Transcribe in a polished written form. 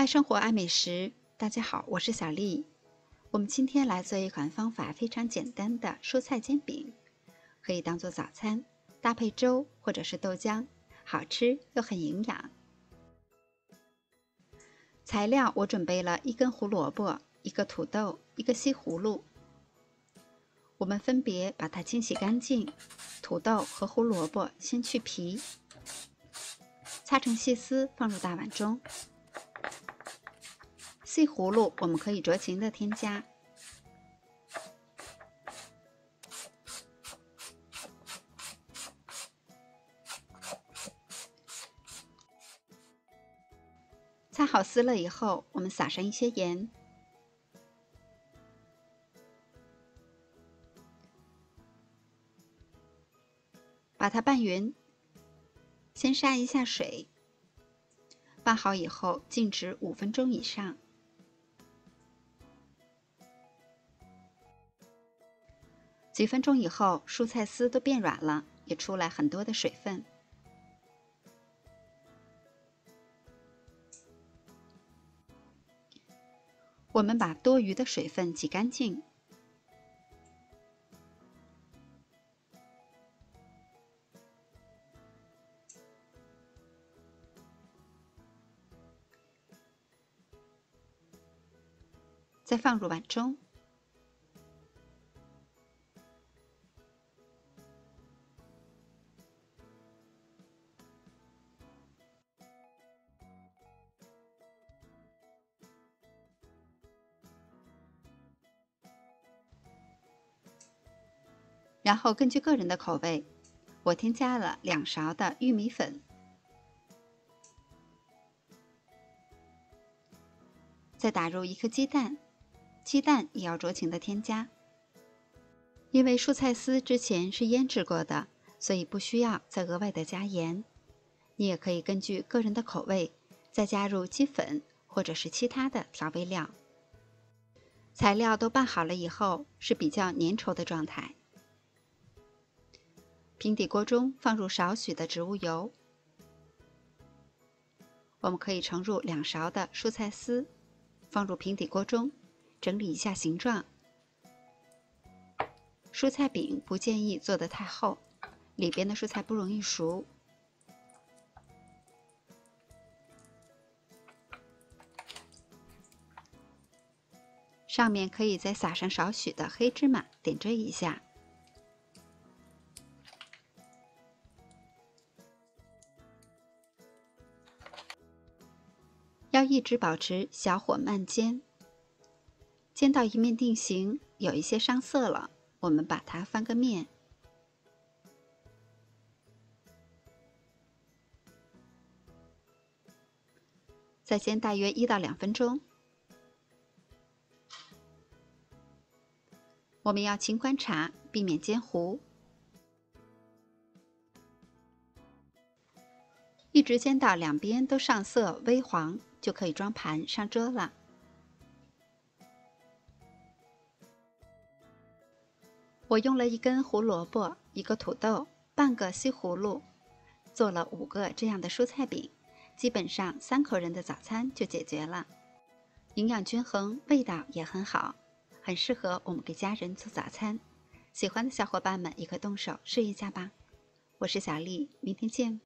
爱生活，爱美食。大家好，我是小丽。我们今天来做一款方法非常简单的蔬菜煎饼，可以当做早餐，搭配粥或者是豆浆，好吃又很营养。材料我准备了1根胡萝卜、1个土豆、1个西葫芦。我们分别把它清洗干净，土豆和胡萝卜先去皮，擦成细丝放入大碗中。西葫芦我们可以酌情的添加。擦好丝了以后，我们撒上一些盐，把它拌匀，先杀一下水，拌好以后静置5分钟以上。几分钟以后，蔬菜丝都变软了，也出来很多的水分。我们把多余的水分挤干净，再放入碗中。然后根据个人的口味，我添加了2勺的玉米粉，再打入1颗鸡蛋，鸡蛋也要酌情的添加。因为蔬菜丝之前是腌制过的，所以不需要再额外的加盐。你也可以根据个人的口味，再加入鸡粉或者是其他的调味料。材料都拌好了以后，是比较粘稠的状态。平底锅中放入少许的植物油，我们可以盛入2勺的蔬菜丝，放入平底锅中，整理一下形状。蔬菜饼不建议做得太厚，里边的蔬菜不容易熟。上面可以再撒上少许的黑芝麻，点缀一下。要一直保持小火慢煎，煎到一面定型，有一些上色了，我们把它翻个面。再煎大约1到2分钟。我们要勤观察，避免煎糊。一直煎到两边都上色微黄，就可以装盘上桌了。我用了1根胡萝卜、1个土豆、半个西葫芦，做了5个这样的蔬菜饼，基本上3口人的早餐就解决了。营养均衡，味道也很好，很适合我们给家人做早餐。喜欢的小伙伴们也可动手试一下吧。我是小丽，明天见。